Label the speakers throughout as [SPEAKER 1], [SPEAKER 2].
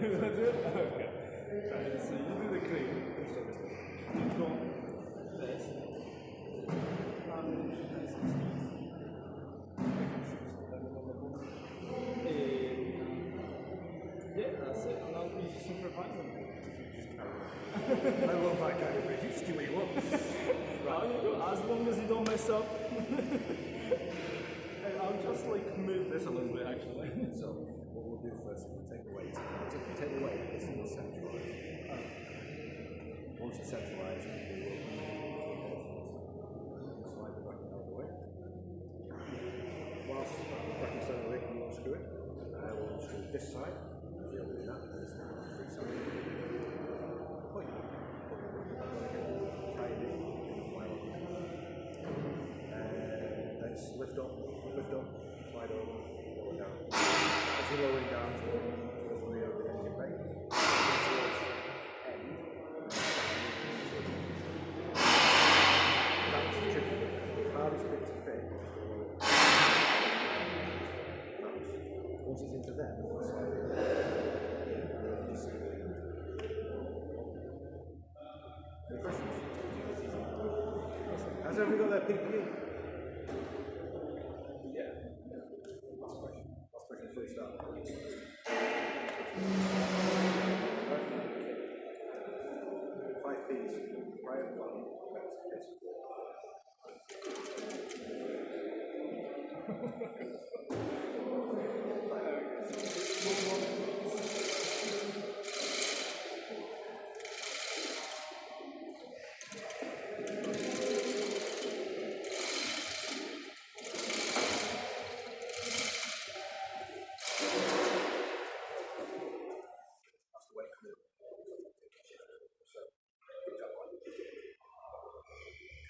[SPEAKER 1] That's it? Okay. Right, so you do the clean. You've got this. Yeah, that's it. And I'll be supervising.
[SPEAKER 2] I love that guy, but you just do what you want.
[SPEAKER 1] Right, you go, as long as you don't mess up. And I'll just like move this a little bit actually.
[SPEAKER 2] So what we'll do first is we'll take the weight. If you take the weight, it's still centralised. Once it's centralised, we will slide the bracket out of the way. Whilst the bracket's out of the way, you unscrew it. We'll unscrew this side. You'll do that. And this side, three sides. Lift up, slide over, lower down. As you're lowering down towards the rear of the engine bay, towards the end. That's the tricky bit. The hardest bit to fit is the lower. Once it's into there, we'll slide it. Any questions? Has everybody got their PPE? First up. 5 P's, prior one, yes.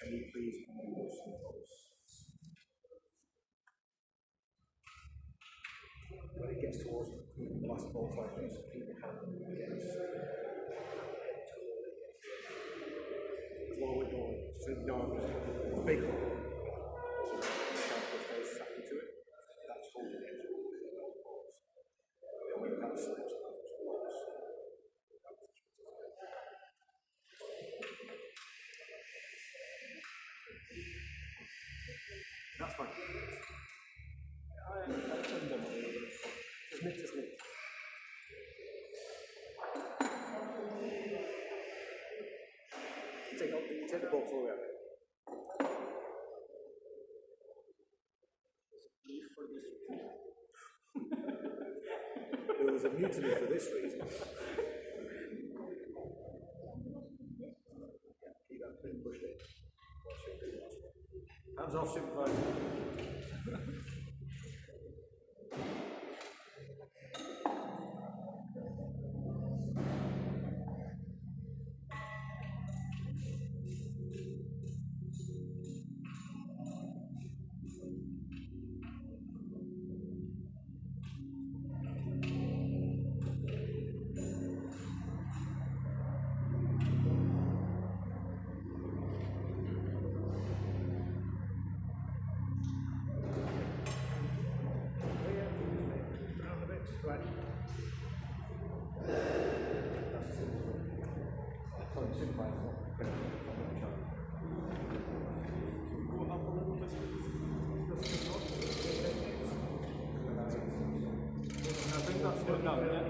[SPEAKER 2] Can you please use those? When it gets towards the last bolt like this, keep your hand against what we're doing. So the big one. Face sat into it. That's holding it. When that slips, that's fine. Snip to snip. You take the bolt all the way out. There was a mutiny for this reason. Keep that pin pushed in. Hands off, supervisor. Right.
[SPEAKER 1] Go up a little bit. I think that's good now, yeah?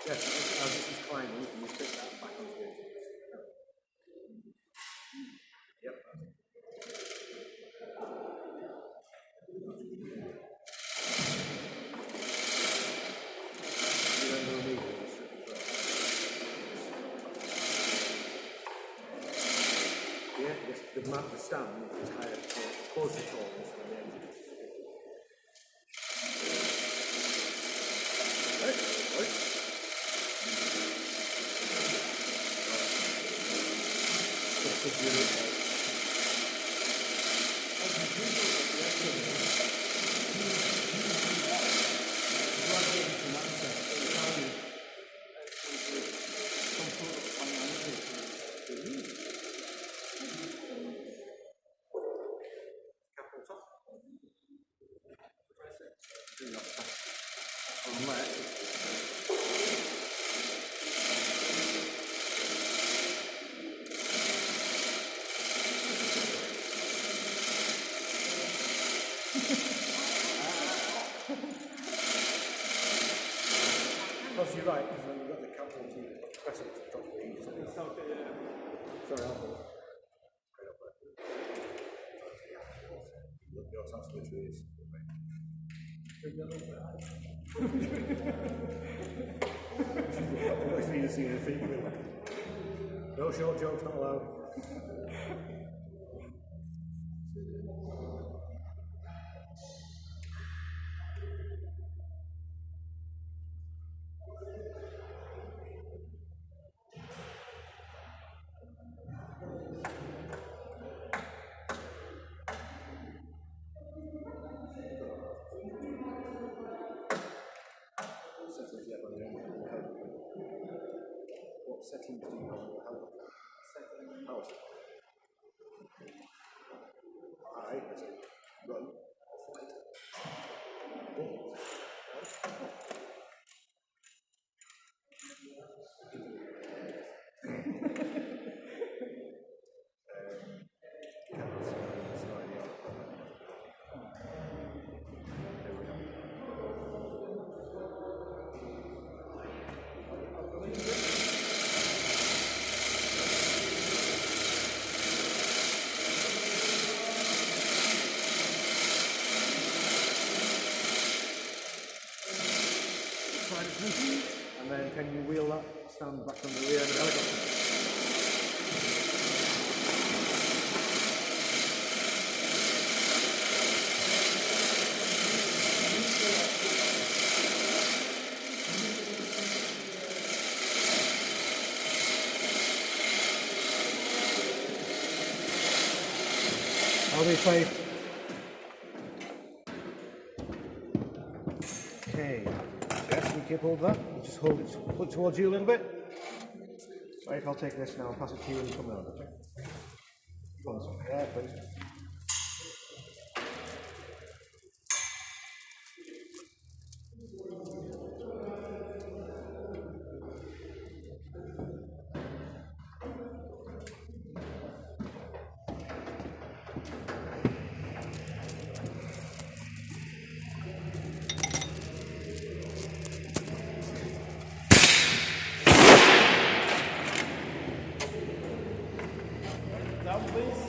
[SPEAKER 2] Yes, as this is climbing, you can just take that back onto it. Yep. You don't know me. mount the stand is higher, closer to the engine. Plus you're right, because when you've got the capital T, press it to drop the E. Sorry, I'll hold. Straight up there. Look, your touch literally is. Always need to see your feet. No short jokes, not allowed. What settings do you have on your helmet? Power setting. Alright, that's it. Run. Flight. And then can you wheel that stand back on the rear of the helicopter? I'll be safe. Okay. Yes, we keep hold of that. You just hold it, put it towards you a little bit. Right, I'll take this now and pass it to you when you come round, okay? Yeah, please.
[SPEAKER 1] Down, please.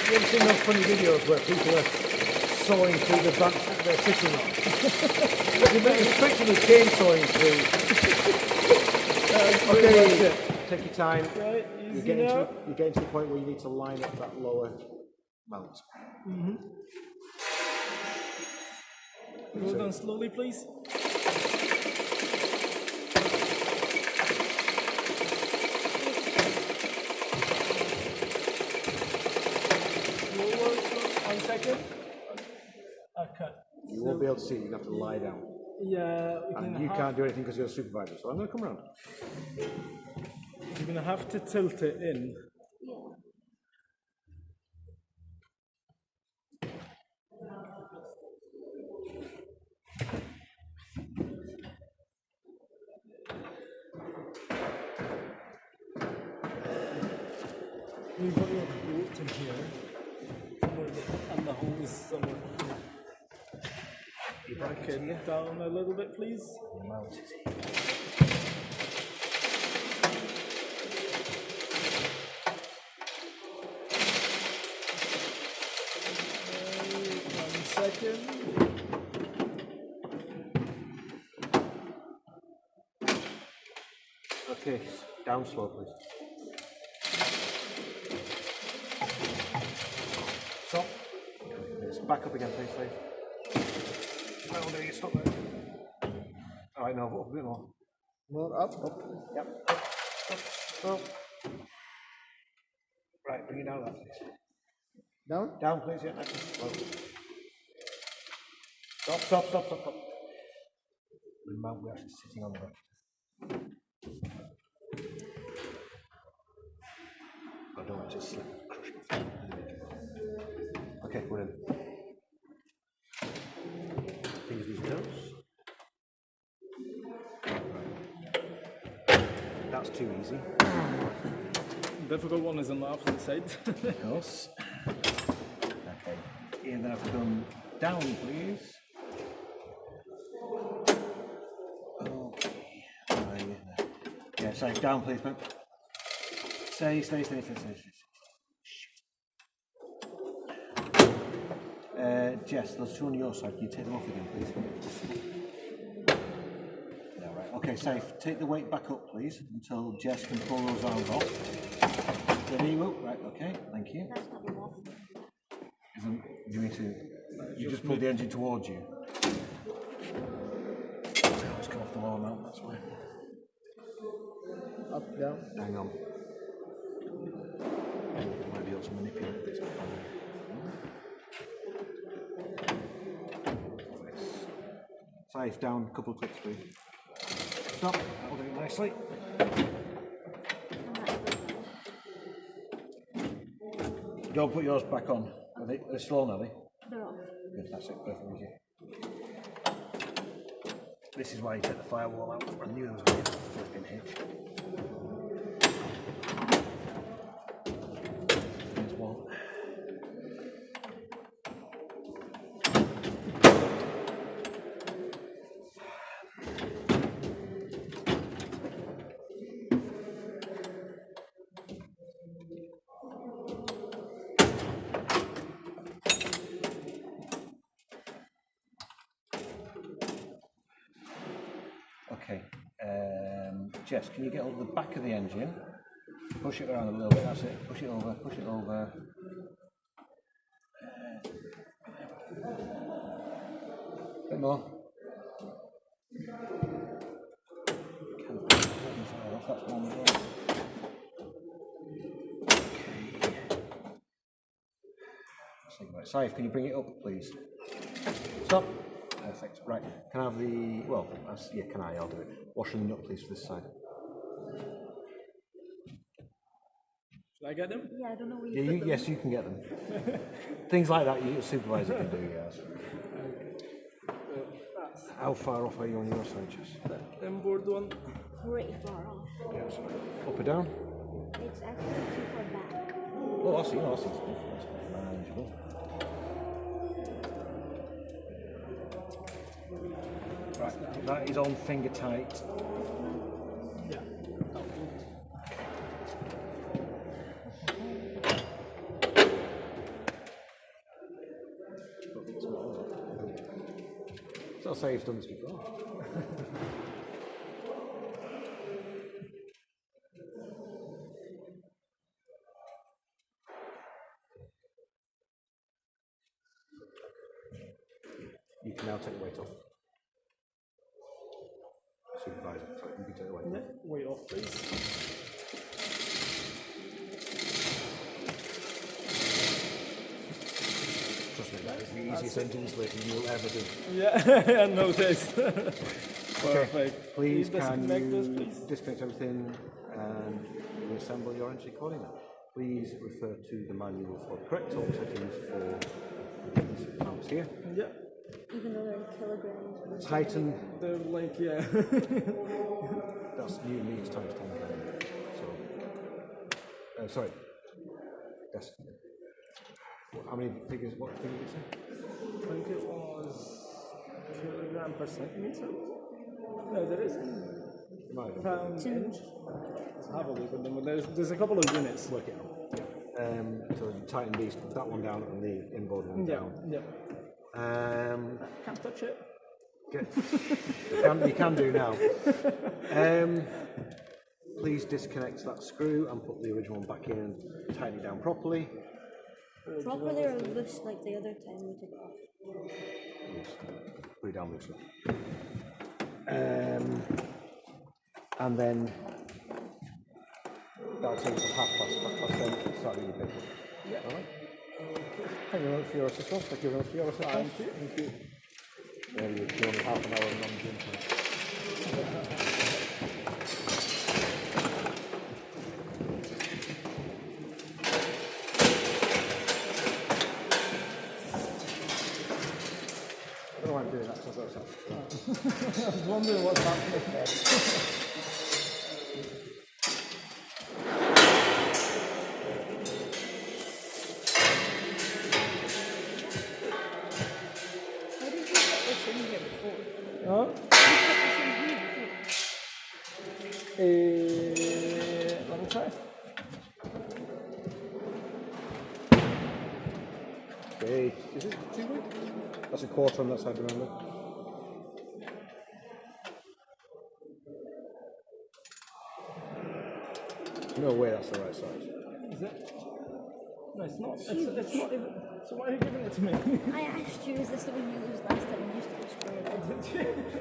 [SPEAKER 1] You ever seen those funny videos where people are sawing through the branch that they're sitting on? You're effectively chainsawing through. Okay, take your time.
[SPEAKER 3] Right,
[SPEAKER 1] You're
[SPEAKER 3] easy
[SPEAKER 1] getting,
[SPEAKER 3] now.
[SPEAKER 1] you're getting to the point where you need to line up that lower mount.
[SPEAKER 3] Go down slowly, please. Forward, 1 second. Cut.
[SPEAKER 1] You won't be able to see, you have to lie down.
[SPEAKER 3] Yeah, we can
[SPEAKER 2] And you can't do anything because you're a supervisor, so I'm going to come around.
[SPEAKER 3] You're gonna have to tilt it in. You've got your bolt in here. And the hole is somewhere here. Back it down a little bit, please. One second.
[SPEAKER 2] Okay, down slow, please. Stop. Let's back up again, please, please. No, no, you stop there. Alright, no, up a bit more.
[SPEAKER 1] More up.
[SPEAKER 2] Yep. Up. Right, bring it down that, please.
[SPEAKER 1] Down.
[SPEAKER 2] Down, please, yeah. Nice and slow. Stop. The mount we're actually sitting on the right. I don't want to slip and crush my thing. Okay, we're in. Fingers these toes. That's too easy.
[SPEAKER 3] Difficult one is on the opposite side.
[SPEAKER 2] Of course. Okay. And then I've done down, please. Okay. Yeah, sorry, down, please, mate. Stay. Jess, those two on your side, can you take them off again, please? Yeah, right. Okay, safe. Take the weight back up, please, until Jess can pull those arms off. Steady, right, okay, thank you. You need to, you just pull the engine towards you. It's come off the lower mount, that's why.
[SPEAKER 1] Up, down.
[SPEAKER 2] Hang on. I might be able to manipulate this. Safe, down a couple of clicks, please. Stop, that'll do it nicely. Don't put yours back on. They're slow now, are they?
[SPEAKER 4] They're off.
[SPEAKER 2] Good, that's it, perfect with you. This is why you take the firewall out. I knew there was going to be a flipping hitch. There's one. Okay, Jess, can you get over the back of the engine? Push it around a little bit, that's it. Push it over. A bit more. That's one as well. Okay. Saif, can you bring it up, please? Stop. Perfect. Right. Can I have the, well, yeah, can I? I'll do it. Washer the nut, please, for this side.
[SPEAKER 3] Should I get them?
[SPEAKER 4] Yeah, I don't know where you
[SPEAKER 2] Yeah,
[SPEAKER 4] put them.
[SPEAKER 2] yes, you can get them. Things like that, your supervisor can do, yes. How far off are you on your side, Jess?
[SPEAKER 3] The inboard one.
[SPEAKER 4] Pretty far off.
[SPEAKER 2] Yes. Up or down?
[SPEAKER 4] It's actually too far back.
[SPEAKER 2] Oh, I see. That's manageable. Right, that is on finger tight.
[SPEAKER 3] Yeah.
[SPEAKER 2] So I'll say you've done this before. You can now take the weight off. Supervisor, sorry, you can take the weight off.
[SPEAKER 3] Yeah, weight off, please.
[SPEAKER 2] Trust me, It's the easiest engine installation you'll ever do.
[SPEAKER 3] Yeah, I noticed. Perfect.
[SPEAKER 2] Please
[SPEAKER 3] Can
[SPEAKER 2] can
[SPEAKER 3] you
[SPEAKER 2] you
[SPEAKER 3] disconnect this, please?
[SPEAKER 2] disconnect everything and reassemble your engine accordingly? Please refer to the manual for the correct torque settings for these mounts here.
[SPEAKER 3] Yeah,
[SPEAKER 4] Even though they're in kilograms.
[SPEAKER 2] Tighten,
[SPEAKER 3] they're like, yeah.
[SPEAKER 2] that's Newton meters times 10 kg. So, sorry. That's, how many figures, what figure did you say?
[SPEAKER 3] I think it was kilogram per centimeter. No, there isn't.
[SPEAKER 2] Right.
[SPEAKER 3] Pound inch. Let's have a look at them. There's a couple of units.
[SPEAKER 2] Work it out. So you tighten these, that one down and the inboard one
[SPEAKER 3] Yeah,
[SPEAKER 2] down.
[SPEAKER 3] yeah. Can't touch it.
[SPEAKER 2] You can do now. Please disconnect that screw and put the original one back in, tighten it down properly.
[SPEAKER 4] Properly or loose like the other time we took it off.
[SPEAKER 2] Put it down loosely. And then that'll take us to 10:30. Then start your paper. Yeah. All right. Thank you very much for your assistance. Thank you very much for your assistance.
[SPEAKER 3] Thank you.
[SPEAKER 2] Yeah, you're only half an hour and I'm doing I don't know why I'm doing that, because
[SPEAKER 3] I was wondering what's happening there.
[SPEAKER 4] How did you put this in here before?
[SPEAKER 3] Huh?
[SPEAKER 4] You put this in here before.
[SPEAKER 3] Let me try.
[SPEAKER 2] Okay, is it 2 weeks? That's a quarter on that side, remember? No way that's the right size.
[SPEAKER 3] Is it? No, it's not. It's not even. So why are you giving it to me?
[SPEAKER 4] I asked you, is this the one you used last time? You used to go square.